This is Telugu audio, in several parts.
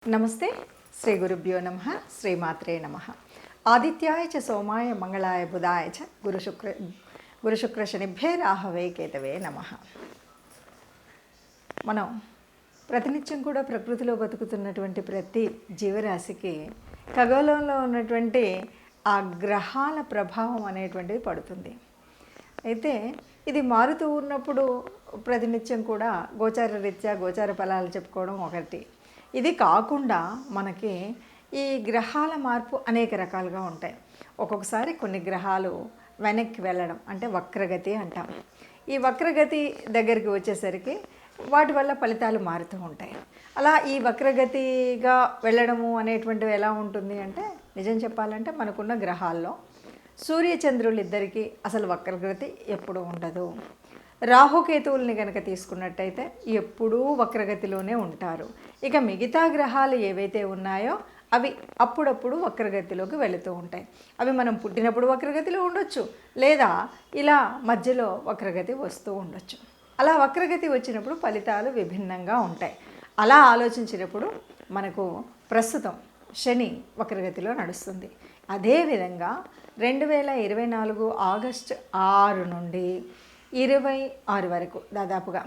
నమస్తే. శ్రీ గురుభ్యో నమః. శ్రీమాత్రే నమః. ఆదిత్యాయ చ సోమాయ మంగళాయ బుధాయ చ గురుశుక్ర శనిభ్యే రాహవే కేతవే నమః. మనం ప్రతినిత్యం కూడా ప్రకృతిలో బతుకుతున్నటువంటి ప్రతి జీవరాశికి ఖగోళంలో ఉన్నటువంటి ఆ గ్రహాల ప్రభావం అనేటువంటిది పడుతుంది. అయితే ఇది మారుతూ ఉన్నప్పుడు ప్రతినిత్యం కూడా గోచార రీత్యా గోచార ఫలాలు చెప్పుకోవడం ఒకటి. ఇది కాకుండా మనకి ఈ గ్రహాల మార్పు అనేక రకాలుగా ఉంటాయి. ఒక్కొక్కసారి కొన్ని గ్రహాలు వెనక్కి వెళ్ళడం అంటే వక్రగతి అంటాం. ఈ వక్రగతి దగ్గరికి వచ్చేసరికి వాటి వల్ల ఫలితాలు మారుతూ ఉంటాయి. అలా ఈ వక్రగతిగా వెళ్ళడము అనేటువంటివి ఎలా ఉంటుంది అంటే, నిజం చెప్పాలంటే మనకున్న గ్రహాల్లో సూర్యచంద్రులు ఇద్దరికీ అసలు వక్రగతి ఎప్పుడూ ఉండదు. రాహుకేతువుల్ని కనుక తీసుకున్నట్టయితే ఎప్పుడూ వక్రగతిలోనే ఉంటారు. ఇక మిగతా గ్రహాలు ఏవైతే ఉన్నాయో అవి అప్పుడప్పుడు వక్రగతిలోకి వెళుతూ ఉంటాయి. అవి మనం పుట్టినప్పుడు వక్రగతిలో ఉండొచ్చు, లేదా ఇలా మధ్యలో వక్రగతి వస్తూ ఉండొచ్చు. అలా వక్రగతి వచ్చినప్పుడు ఫలితాలు విభిన్నంగా ఉంటాయి. అలా ఆలోచించినప్పుడు మనకు ప్రస్తుతం శని వక్రగతిలో నడుస్తుంది. అదేవిధంగా 2024 ఆగస్టు 6 నుండి 26 వరకు దాదాపుగా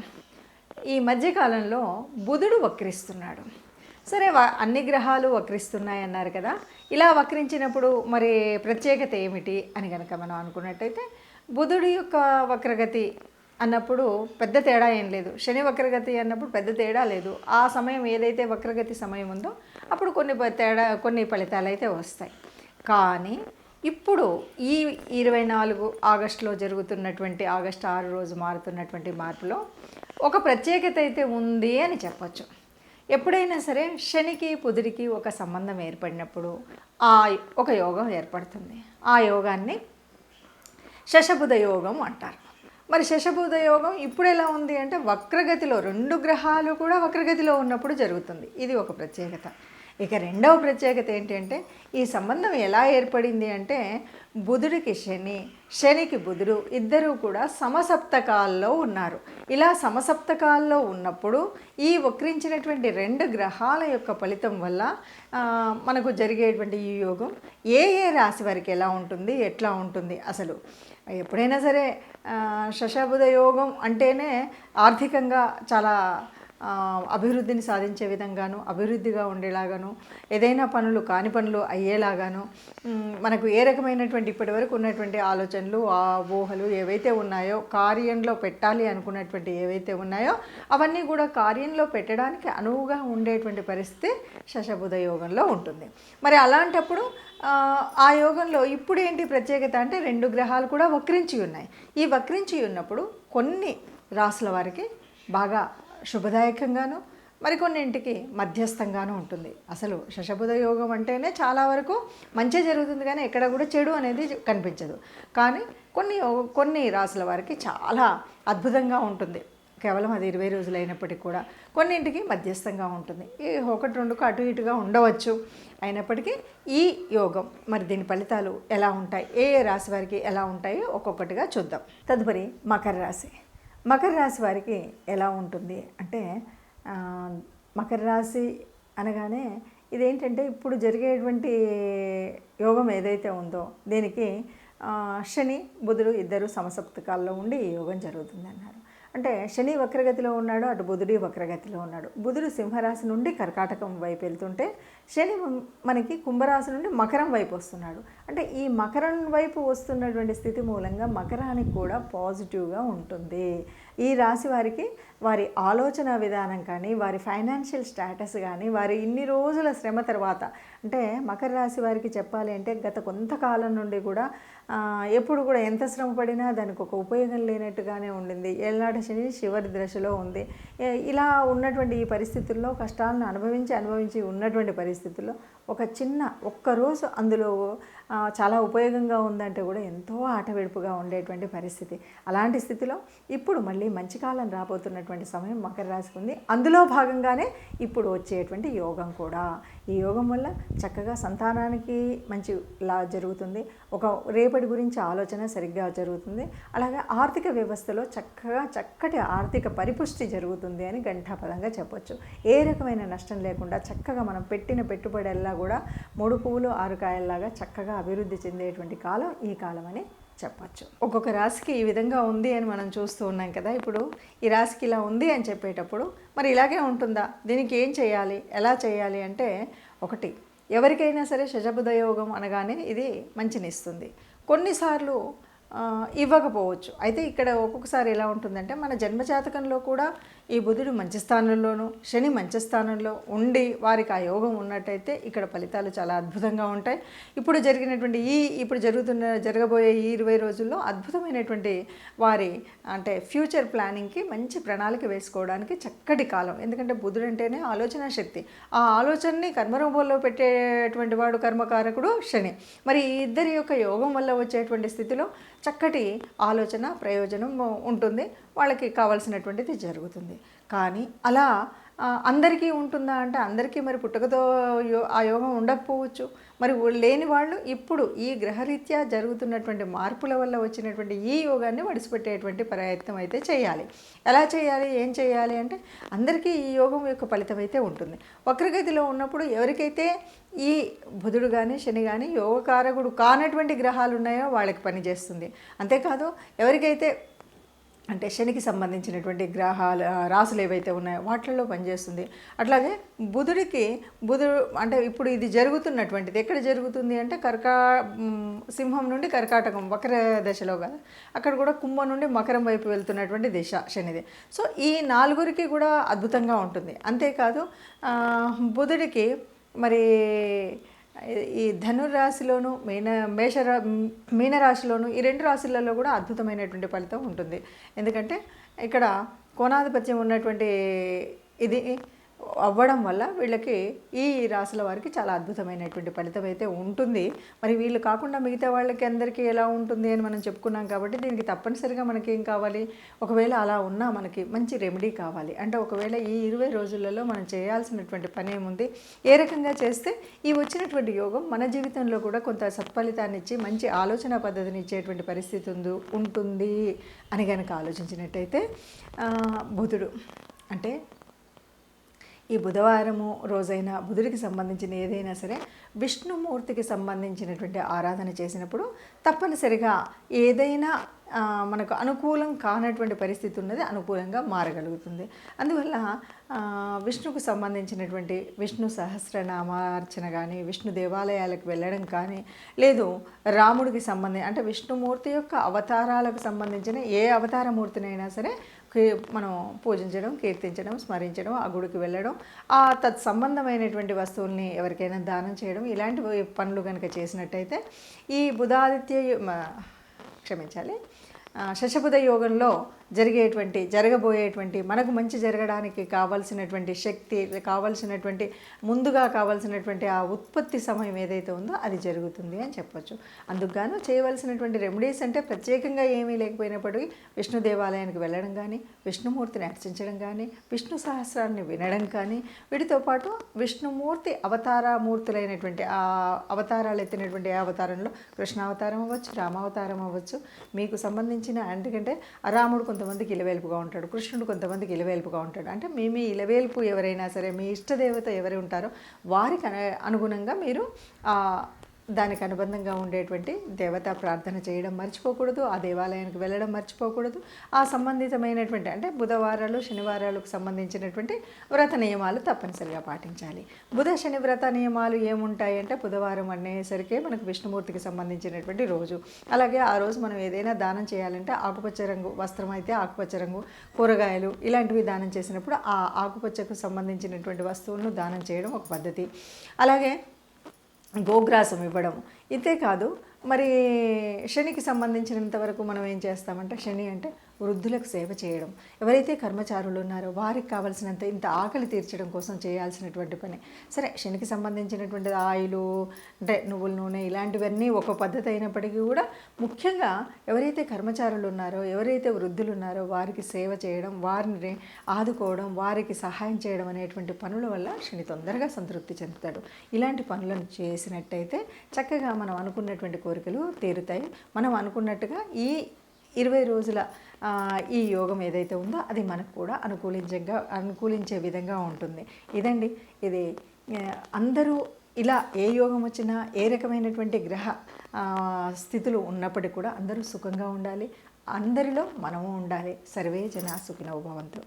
ఈ మధ్యకాలంలో బుధుడు వక్రిస్తున్నాడు. సరే, అన్ని గ్రహాలు వక్రిస్తున్నాయి అన్నారు కదా. ఇలా వక్రించినప్పుడు మరి ప్రత్యేకత ఏమిటి అని కనుక మనం అనుకున్నట్టయితే, బుధుడి యొక్క వక్రగతి అన్నప్పుడు పెద్ద తేడా ఏం లేదు. శని వక్రగతి అన్నప్పుడు పెద్ద తేడా లేదు. ఆ సమయం ఏదైతే వక్రగతి సమయం ఉందో అప్పుడు కొన్ని ఫలితాలు అయితే వస్తాయి. కానీ ఇప్పుడు ఈ 24 ఆగస్టులో జరుగుతున్నటువంటి ఆగస్టు 6 రోజు మారుతున్నటువంటి మార్పులో ఒక ప్రత్యేకత అయితే ఉంది అని చెప్పచ్చు. ఎప్పుడైనా సరే శనికి బుధుడికి ఒక సంబంధం ఏర్పడినప్పుడు ఒక యోగం ఏర్పడుతుంది. ఆ యోగాన్ని శశబుధ యోగం అంటారు. మరి శశబుధ యోగం ఇప్పుడు ఎలా ఉంది అంటే, వక్రగతిలో 2 గ్రహాలు కూడా వక్రగతిలో ఉన్నప్పుడు జరుగుతుంది. ఇది ఒక ప్రత్యేకత. ఇక రెండవ ప్రత్యేకత ఏంటంటే, ఈ సంబంధం ఎలా ఏర్పడింది అంటే, బుధుడికి శని, శనికి బుధుడు ఇద్దరూ కూడా సమసప్తకాల్లో ఉన్నారు. ఇలా సమసప్తకాల్లో ఉన్నప్పుడు ఈ వక్రించినటువంటి 2 గ్రహాల యొక్క ఫలితం వల్ల మనకు జరిగేటువంటి ఈ యోగం ఏ రాశి వారికి ఎలా ఉంటుంది, ఎట్లా ఉంటుంది. అసలు ఎప్పుడైనా సరే శశబుధ యోగం అంటేనే ఆర్థికంగా చాలా అభివృద్ధిని సాధించే విధంగాను, అభివృద్ధిగా ఉండేలాగాను, ఏదైనా పనులు కాని పనులు అయ్యేలాగాను, మనకు ఏ రకమైనటువంటి ఇప్పటివరకు ఉన్నటువంటి ఆలోచనలు, ఊహలు ఏవైతే ఉన్నాయో, కార్యంలో పెట్టాలి అనుకున్నటువంటి ఏవైతే ఉన్నాయో అవన్నీ కూడా కార్యంలో పెట్టడానికి అనువుగా ఉండేటువంటి పరిస్థితి శశబుధ యోగంలో ఉంటుంది. మరి అలాంటప్పుడు ఆ యోగంలో ఇప్పుడు ఏంటి ప్రత్యేకత అంటే, 2 గ్రహాలు కూడా వక్రించి ఉన్నాయి. ఈ వక్రించి ఉన్నప్పుడు కొన్ని రాసుల వారికి బాగా శుభదాయకంగాను, మరికొన్నింటికి మధ్యస్థంగాను ఉంటుంది. అసలు శశబుధ యోగం అంటేనే చాలా వరకు మంచి జరుగుతుంది, కానీ ఎక్కడ కూడా చెడు అనేది కనిపించదు. కానీ కొన్ని రాసుల వారికి చాలా అద్భుతంగా ఉంటుంది. కేవలం అది 20 రోజులు అయినప్పటికీ కూడా కొన్నింటికి మధ్యస్థంగా ఉంటుంది. ఈ 1-2కు అటు ఇటుగా ఉండవచ్చు. అయినప్పటికీ ఈ యోగం మరి దీని ఫలితాలు ఎలా ఉంటాయి, ఏ రాశి వారికి ఎలా ఉంటాయో ఒక్కొక్కటిగా చూద్దాం. తదుపరి మకర రాశి. మకర రాశి వారికి ఎలా ఉంటుంది అంటే, మకర రాశి అనగానే ఇదేంటంటే, ఇప్పుడు జరిగేటువంటి యోగం ఏదైతే ఉందో దీనికి శని బుధుడు ఇద్దరు సమసప్తకాల్లో ఉండి ఈ యోగం జరుగుతుంది అన్నారు. అంటే శని వక్రగతిలో ఉన్నాడు, అటు బుధుడి వక్రగతిలో ఉన్నాడు. బుధుడు సింహరాశి నుండి కర్కాటకం వైపు వెళ్తుంటే, శని మనకి కుంభరాశి నుండి మకరం వైపు వస్తున్నాడు. అంటే ఈ మకరం వైపు వస్తున్నటువంటి స్థితి మూలంగా మకరానికి కూడా పాజిటివ్గా ఉంటుంది. ఈ రాశి వారికి వారి ఆలోచన విధానం కానీ, వారి ఫైనాన్షియల్ స్టేటస్ కానీ, వారి ఇన్ని రోజుల శ్రమ తర్వాత, అంటే మకర రాశి వారికి చెప్పాలి అంటే గత కొంతకాలం నుండి కూడా ఎప్పుడు కూడా ఎంత శ్రమ పడినా దానికి ఒక ఉపయోగం లేనట్టుగానే ఉండింది. ఏళ్ళనాటి శని చివరి దశలో ఉంది. ఇలా ఉన్నటువంటి ఈ పరిస్థితుల్లో కష్టాలను అనుభవించి ఉన్నటువంటి పరిస్థితుల్లో ఒక్కరోజు అందులో చాలా ఉపయోగంగా ఉందంటే కూడా ఎంతో ఆటవిడుపుగా ఉండేటువంటి పరిస్థితి. అలాంటి స్థితిలో ఇప్పుడు మళ్ళీ మళ్ళీ మంచి కాలం రాబోతున్నటువంటి సమయం మకర రాశికి ఉంది. అందులో భాగంగానే ఇప్పుడు వచ్చేటువంటి యోగం కూడా. ఈ యోగం వల్ల చక్కగా సంతానానికి మంచి జరుగుతుంది. ఒక రేపటి గురించి ఆలోచన సరిగ్గా జరుగుతుంది. అలాగే ఆర్థిక వ్యవస్థలో చక్కటి ఆర్థిక పరిపుష్టి జరుగుతుంది అని ఘంటాపదంగా చెప్పొచ్చు. ఏ రకమైన నష్టం లేకుండా చక్కగా మనం పెట్టిన పెట్టుబడల్లా కూడా 3 పువ్వులు 6 కాయల్లాగా చక్కగా అభివృద్ధి చెందేటువంటి కాలం ఈ కాలం అని చెప్పచ్చు. ఒక్కొక్క రాశికి ఈ విధంగా ఉంది అని మనం చూస్తూ ఉన్నాం కదా. ఇప్పుడు ఈ రాశికి ఇలా ఉంది అని చెప్పేటప్పుడు మరి ఇలాగే ఉంటుందా, దీనికి ఏం చేయాలి, ఎలా చేయాలి అంటే, ఒకటి, ఎవరికైనా సరే శశబుధ యోగం అనగానే ఇది మంచినిస్తుంది. కొన్నిసార్లు ఇవ్వకపోవచ్చు. అయితే ఇక్కడ ఒక్కొక్కసారి ఎలా ఉంటుందంటే, మన జన్మజాతకంలో కూడా ఈ బుధుడు మంచి స్థానంలోనూ శని మంచి స్థానంలో ఉండి వారికి ఆ యోగం ఉన్నట్టయితే ఇక్కడ ఫలితాలు చాలా అద్భుతంగా ఉంటాయి. ఇప్పుడు జరగబోయే ఈ 20 రోజుల్లో అద్భుతమైనటువంటి వారి అంటే ఫ్యూచర్ ప్లానింగ్కి మంచి ప్రణాళిక వేసుకోవడానికి చక్కటి కాలం. ఎందుకంటే బుధుడు అంటేనే ఆలోచన శక్తి. ఆ ఆలోచనని కర్మరూపంలో పెట్టేటువంటి వాడు కర్మకారకుడు శని. మరి ఈ ఇద్దరి యొక్క యోగం వల్ల వచ్చేటువంటి స్థితిలో చక్కటి ఆలోచన ప్రయోజనం ఉంటుంది, వాళ్ళకి కావాల్సినటువంటిది జరుగుతుంది. కానీ అలా అందరికీ ఉంటుందా అంటే, అందరికీ మరి పుట్టుకతో ఆ యోగం ఉండకపోవచ్చు. మరి లేని వాళ్ళు ఇప్పుడు ఈ గ్రహరీత్యా జరుగుతున్నటువంటి మార్పుల వల్ల వచ్చినటువంటి ఈ యోగాన్ని వడిసిపెట్టేటువంటి ప్రయత్నం అయితే చేయాలి. ఎలా చేయాలి, ఏం చేయాలి అంటే, అందరికీ ఈ యోగం యొక్క ఫలితం అయితే ఉంటుంది. వక్రగతిలో ఉన్నప్పుడు ఎవరికైతే ఈ బుధుడు కానీ శని కానీ యోగకారకుడు కానటువంటి గ్రహాలు ఉన్నాయో వాళ్ళకి పనిచేస్తుంది. అంతేకాదు ఎవరికైతే అంటే శనికి సంబంధించినటువంటి రాసులు ఏవైతే ఉన్నాయో వాటిల్లో పనిచేస్తుంది. అట్లాగే బుధుడు అంటే ఇప్పుడు ఇది జరుగుతున్నటువంటిది ఎక్కడ జరుగుతుంది అంటే, సింహం నుండి కర్కాటకం వక్ర దశలో కదా, అక్కడ కూడా కుంభం నుండి మకరం వైపు వెళ్తున్నటువంటి దిశ శనిది. సో ఈ 4 కూడా అద్భుతంగా ఉంటుంది. అంతేకాదు బుధుడికి మరి ఈ ధనుర్రాశిలోను మీనరాశిలోను ఈ 2 రాశులలో కూడా అద్భుతమైనటువంటి ఫలితం ఉంటుంది. ఎందుకంటే ఇక్కడ కోణాధిపత్యం ఉన్నటువంటి ఇది అవ్వడం వల్ల వీళ్ళకి ఈ రాశుల వారికి చాలా అద్భుతమైనటువంటి ఫలితం అయితే ఉంటుంది. మరి వీళ్ళు కాకుండా మిగతా వాళ్ళకి అందరికీ ఎలా ఉంటుంది అని మనం చెప్పుకున్నాం కాబట్టి దీనికి తప్పనిసరిగా మనకి ఏం కావాలి, ఒకవేళ అలా ఉన్నా మనకి మంచి రెమెడీ కావాలి. అంటే ఒకవేళ ఈ 20 రోజులలో మనం చేయాల్సినటువంటి పని ఏముంది, ఏ రకంగా చేస్తే ఈ వచ్చినటువంటి యోగం మన జీవితంలో కూడా కొంత సత్ఫలితాన్ని ఇచ్చి మంచి ఆలోచన పద్ధతిని ఇచ్చేటువంటి పరిస్థితి ఉంటుంది అని కనుక ఆలోచించినట్టయితే, బుధుడు అంటే ఈ బుధవారము రోజైనా బుధుడికి సంబంధించిన ఏదైనా సరే విష్ణుమూర్తికి సంబంధించినటువంటి ఆరాధన చేసినప్పుడు తప్పనిసరిగా ఏదైనా మనకు అనుకూలం కానటువంటి పరిస్థితి ఉన్నది అనుకూలంగా మారగలుగుతుంది. అందువల్ల విష్ణుకు సంబంధించినటువంటి విష్ణు సహస్రనామార్చన కానీ, విష్ణు దేవాలయాలకు వెళ్ళడం కానీ, లేదు రాముడికి అంటే విష్ణుమూర్తి యొక్క అవతారాలకు సంబంధించిన ఏ అవతారమూర్తినైనా సరే మనం పూజించడం, కీర్తించడం, స్మరించడం, ఆ గుడికి వెళ్ళడం, ఆ తత్సంబంధమైనటువంటి వస్తువుల్ని ఎవరికైనా దానం చేయడం, ఇలాంటి పనులు కనుక చేసినట్టయితే ఈ శశబుధ యోగంలో జరగబోయేటువంటి మనకు మంచి జరగడానికి కావాల్సినటువంటి శక్తి, కావాల్సినటువంటి ముందుగా కావాల్సినటువంటి ఆ ఉత్పత్తి సమయం ఏదైతే ఉందో అది జరుగుతుంది అని చెప్పొచ్చు. అందుకుగాను చేయవలసినటువంటి రెమెడీస్ అంటే ప్రత్యేకంగా ఏమీ లేకపోయినప్పటికీ విష్ణు దేవాలయానికి వెళ్ళడం కానీ, విష్ణుమూర్తిని అర్చించడం కానీ, విష్ణు సహస్రాన్ని వినడం కానీ, వీటితో పాటు విష్ణుమూర్తి అవతారమూర్తులైనటువంటి ఆ అవతారాలు ఎత్తినటువంటి ఆ అవతారంలో కృష్ణావతారం అవ్వచ్చు, రామావతారం అవ్వచ్చు, మీకు సంబంధించిన ఎందుకంటే రాముడు కొంతమందికి ఇలవేల్పుగా ఉంటాడు, కృష్ణుడు కొంతమందికి ఇలవేల్పుగా ఉంటాడు. అంటే మీ ఇలవేల్పు ఎవరైనా సరే, మీ ఇష్టదేవత ఎవరు ఉంటారో వారికి అనుగుణంగా మీరు దానికి అనుబంధంగా ఉండేటువంటి దేవతా ప్రార్థన చేయడం మర్చిపోకూడదు, ఆ దేవాలయానికి వెళ్ళడం మర్చిపోకూడదు. ఆ సంబంధితమైనటువంటి అంటే బుధవారాలు శనివారాలకు సంబంధించినటువంటి వ్రత నియమాలు తప్పనిసరిగా పాటించాలి. బుధ శని వ్రత నియమాలు ఏముంటాయి అంటే, బుధవారం అనేసరికి మనకు విష్ణుమూర్తికి సంబంధించినటువంటి రోజు. అలాగే ఆ రోజు మనం ఏదైనా దానం చేయాలంటే ఆకుపచ్చ రంగు వస్త్రం అయితే ఆకుపచ్చ రంగు, కూరగాయలు ఇలాంటివి దానం చేసినప్పుడు ఆ ఆకుపచ్చకు సంబంధించినటువంటి వస్తువులను దానం చేయడం ఒక పద్ధతి. అలాగే గోగ్రాసం ఇవ్వడం. ఇంతే కాదు, మరి శనికి సంబంధించినంత వరకు మనం ఏం చేస్తామంటే, శని అంటే వృద్ధులకు సేవ చేయడం, ఎవరైతే కర్మచారులు ఉన్నారో వారికి కావాల్సినంత ఇంత ఆకలి తీర్చడం కోసం చేయాల్సినటువంటి పని. సరే, శనికి సంబంధించినటువంటి ఆయిలు అంటే నువ్వుల నూనె ఇలాంటివన్నీ ఒక పద్ధతి అయినప్పటికీ కూడా ముఖ్యంగా ఎవరైతే కర్మచారులు ఉన్నారో, ఎవరైతే వృద్ధులు ఉన్నారో వారికి సేవ చేయడం, వారిని ఆదుకోవడం, వారికి సహాయం చేయడం అనేటువంటి పనుల వల్ల శని తొందరగా సంతృప్తి చెందుతాడు. ఇలాంటి పనులను చేసినట్టయితే చక్కగా మనం అనుకున్నటువంటి కోరికలు తీరుతాయి. మనం అనుకున్నట్టుగా ఈ 20 రోజుల ఈ యోగం ఏదైతే ఉందో అది మనకు కూడా అనుకూలించే విధంగా ఉంటుంది. ఇదండి, ఇది అందరూ ఇలా ఏ యోగం వచ్చినా ఏ రకమైనటువంటి గ్రహ స్థితులు ఉన్నప్పటికీ కూడా అందరూ సుఖంగా ఉండాలి, అందరిలో మనము ఉండాలి. సర్వే జనా సుఖినో భవంతు.